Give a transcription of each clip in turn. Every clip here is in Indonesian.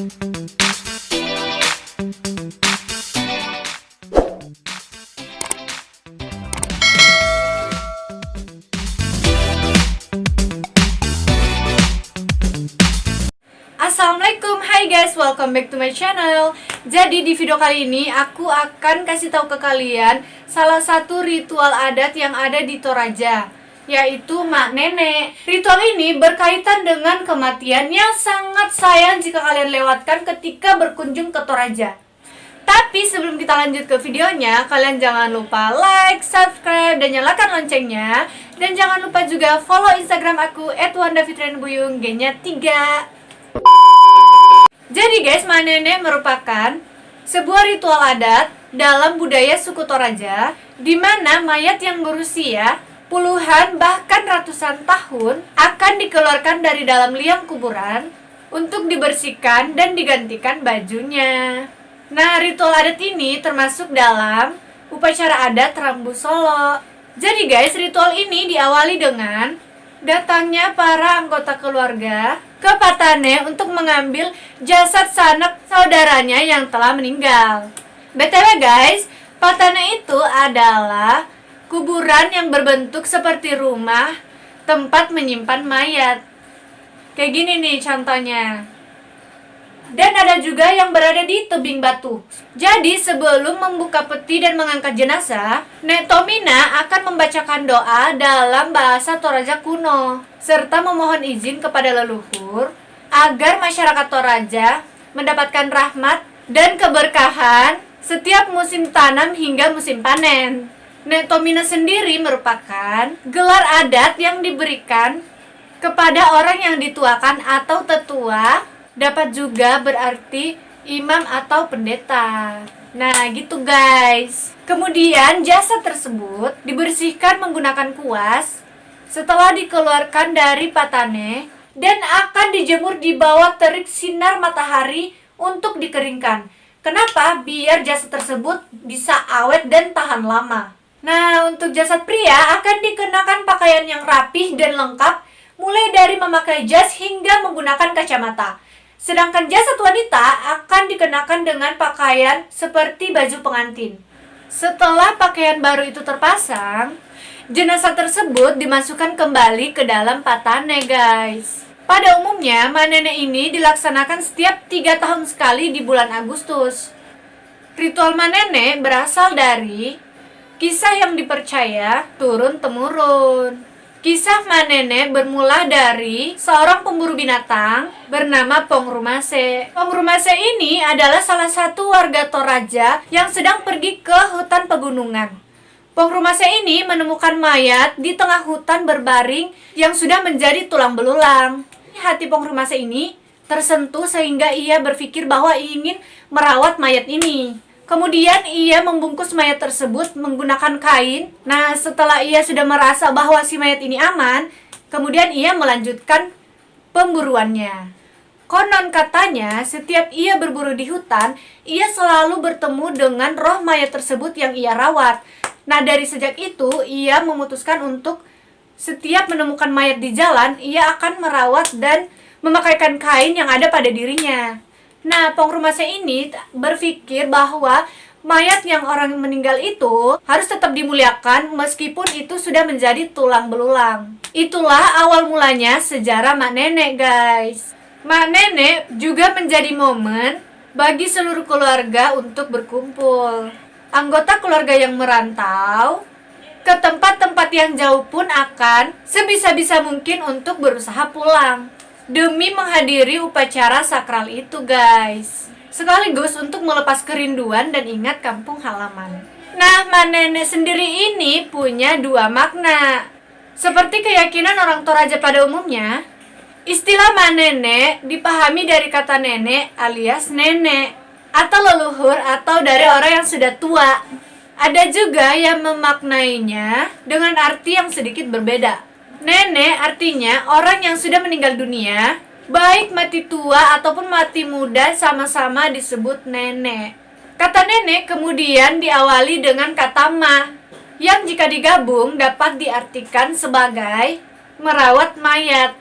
Assalamualaikum, hai guys, welcome back to my channel. Jadi di video kali ini aku akan kasih tahu ke kalian salah satu ritual adat yang ada di Toraja, yaitu Mak Nenek. Ritual ini berkaitan dengan kematian yang sangat sayang jika kalian lewatkan ketika berkunjung ke Toraja. Tapi sebelum kita lanjut ke videonya, kalian jangan lupa like, subscribe, dan nyalakan loncengnya. Dan jangan lupa juga follow Instagram aku @wandafitrianbuyung, G-nya 3. Jadi guys, Mak Nenek merupakan sebuah ritual adat dalam budaya suku Toraja, di mana mayat yang berusia puluhan bahkan ratusan tahun akan dikeluarkan dari dalam liang kuburan untuk dibersihkan dan digantikan bajunya. Nah, ritual adat ini termasuk dalam upacara adat Rambu Solo. Jadi guys, ritual ini diawali dengan datangnya para anggota keluarga ke Patane untuk mengambil jasad sanak saudaranya yang telah meninggal. BTW guys, Patane itu adalah kuburan yang berbentuk seperti rumah tempat menyimpan mayat. Kayak gini nih contohnya. Dan ada juga yang berada di tebing batu. Jadi sebelum membuka peti dan mengangkat jenazah, Nek Tomina akan membacakan doa dalam bahasa Toraja kuno, serta memohon izin kepada leluhur agar masyarakat Toraja mendapatkan rahmat dan keberkahan setiap musim tanam hingga musim panen. Nek Tomina sendiri merupakan gelar adat yang diberikan kepada orang yang dituakan atau tetua, dapat juga berarti imam atau pendeta. Nah gitu guys. Kemudian jasad tersebut dibersihkan menggunakan kuas setelah dikeluarkan dari Patane dan akan dijemur di bawah terik sinar matahari untuk dikeringkan. Kenapa? Biar jasad tersebut bisa awet dan tahan lama. Nah, untuk jasad pria akan dikenakan pakaian yang rapih dan lengkap, mulai dari memakai jas hingga menggunakan kacamata. Sedangkan jasad wanita akan dikenakan dengan pakaian seperti baju pengantin. Setelah pakaian baru itu terpasang, jenazah tersebut dimasukkan kembali ke dalam Patane guys. Pada umumnya, Mak Nenek ini dilaksanakan setiap 3 tahun sekali di bulan Agustus. Ritual Mak Nenek berasal dari kisah yang dipercaya turun-temurun. Kisah Mak Nenek bermula dari seorang pemburu binatang bernama Pongrumase. Pongrumase ini adalah salah satu warga Toraja yang sedang pergi ke hutan pegunungan. Pongrumase ini menemukan mayat di tengah hutan berbaring yang sudah menjadi tulang belulang. Hati Pongrumase ini tersentuh sehingga ia berpikir bahwa ingin merawat mayat ini. Kemudian ia membungkus mayat tersebut menggunakan kain. Nah, setelah ia sudah merasa bahwa si mayat ini aman, kemudian ia melanjutkan pemburuannya. Konon katanya, setiap ia berburu di hutan, ia selalu bertemu dengan roh mayat tersebut yang ia rawat. Nah, dari sejak itu, ia memutuskan untuk setiap menemukan mayat di jalan, ia akan merawat dan memakaikan kain yang ada pada dirinya. Nah, Pongrumase ini berpikir bahwa mayat yang orang meninggal itu harus tetap dimuliakan meskipun itu sudah menjadi tulang belulang. Itulah awal mulanya sejarah Mak Nenek guys. Mak Nenek juga menjadi momen bagi seluruh keluarga untuk berkumpul. Anggota keluarga yang merantau ke tempat-tempat yang jauh pun akan sebisa-bisa mungkin untuk berusaha pulang demi menghadiri upacara sakral itu guys, sekaligus untuk melepas kerinduan dan ingat kampung halaman. Nah, Mak Nenek sendiri ini punya 2 makna. Seperti keyakinan orang Toraja pada umumnya, istilah Mak Nenek dipahami dari kata nenek alias nenek atau leluhur atau dari orang yang sudah tua. Ada juga yang memaknainya dengan arti yang sedikit berbeda. Nenek artinya orang yang sudah meninggal dunia, baik mati tua ataupun mati muda sama-sama disebut nenek. Kata nenek kemudian diawali dengan kata ma, yang jika digabung dapat diartikan sebagai merawat mayat.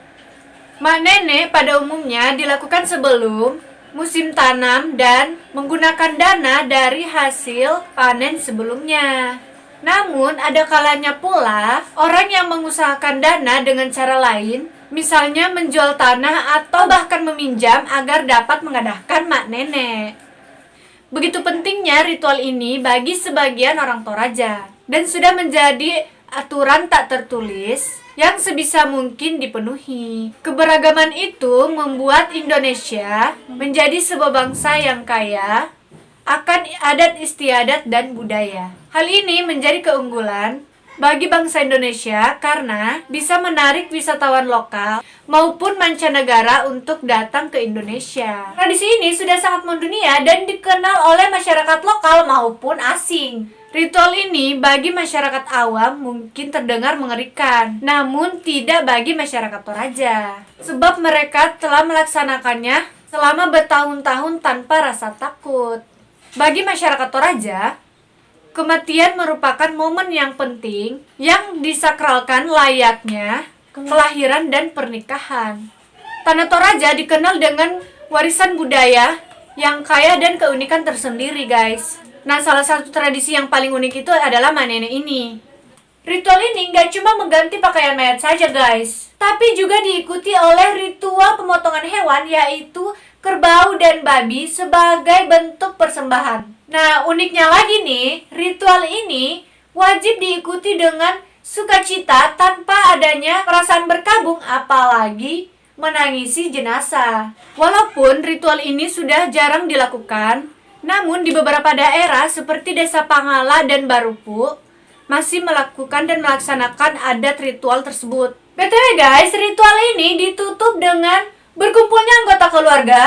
Mak Nenek pada umumnya dilakukan sebelum musim tanam, dan menggunakan dana dari hasil panen sebelumnya. Namun, ada kalanya pula orang yang mengusahakan dana dengan cara lain, misalnya menjual tanah atau bahkan meminjam agar dapat mengadahkan mak nenek. Begitu pentingnya ritual ini bagi sebagian orang Toraja, dan sudah menjadi aturan tak tertulis yang sebisa mungkin dipenuhi. Keberagaman itu membuat Indonesia menjadi sebuah bangsa yang kaya akan adat istiadat dan budaya. Hal ini menjadi keunggulan bagi bangsa Indonesia karena bisa menarik wisatawan lokal maupun mancanegara untuk datang ke Indonesia. Tradisi ini sudah sangat mendunia dan dikenal oleh masyarakat lokal maupun asing. Ritual ini bagi masyarakat awam mungkin terdengar mengerikan, namun tidak bagi masyarakat Toraja, sebab mereka telah melaksanakannya selama bertahun-tahun tanpa rasa takut. Bagi masyarakat Toraja, kematian merupakan momen yang penting yang disakralkan layaknya kelahiran dan pernikahan. Tanah Toraja dikenal dengan warisan budaya yang kaya dan keunikan tersendiri, guys. Nah, salah satu tradisi yang paling unik itu adalah mak nenek ini. Ritual ini nggak cuma mengganti pakaian mayat saja, guys, tapi juga diikuti oleh ritual pemotongan hewan, yaitu kerbau dan babi sebagai bentuk persembahan. Nah, uniknya lagi nih, ritual ini wajib diikuti dengan sukacita tanpa adanya perasaan berkabung, apalagi menangisi jenazah. Walaupun ritual ini sudah jarang dilakukan, namun di beberapa daerah seperti Desa Pangala dan Barupu masih melakukan dan melaksanakan adat ritual tersebut. BTW guys, ritual ini ditutup dengan berkumpulnya anggota keluarga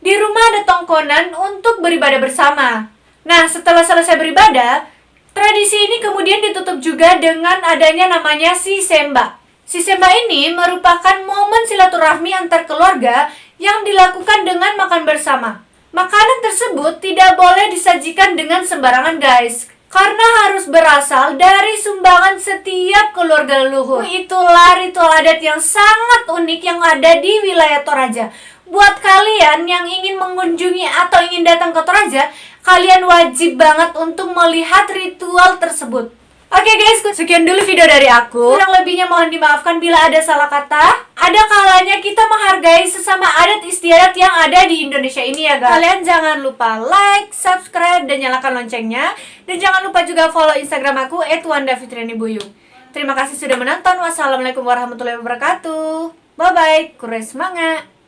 di rumah ada tongkonan untuk beribadah bersama. Nah, setelah selesai beribadah, tradisi ini kemudian ditutup juga dengan adanya namanya Sisemba. Sisemba ini merupakan momen silaturahmi antar keluarga yang dilakukan dengan makan bersama. Makanan tersebut tidak boleh disajikan dengan sembarangan, guys, karena harus berasal dari sumbangan setiap keluarga leluhur. Itulah ritual adat yang sangat unik yang ada di wilayah Toraja. Buat kalian yang ingin mengunjungi atau ingin datang ke Toraja, kalian wajib banget untuk melihat ritual tersebut. Oke guys, sekian dulu video dari aku. Kurang lebihnya mohon dimaafkan bila ada salah kata. Ada kalanya kita menghargai sesama adat istiadat yang ada di Indonesia ini ya guys. Kalian jangan lupa like, subscribe, dan nyalakan loncengnya. Dan jangan lupa juga follow Instagram aku @wandafitrianibuyung. Terima kasih sudah menonton. Wassalamualaikum warahmatullahi wabarakatuh. Bye bye, kure semangat.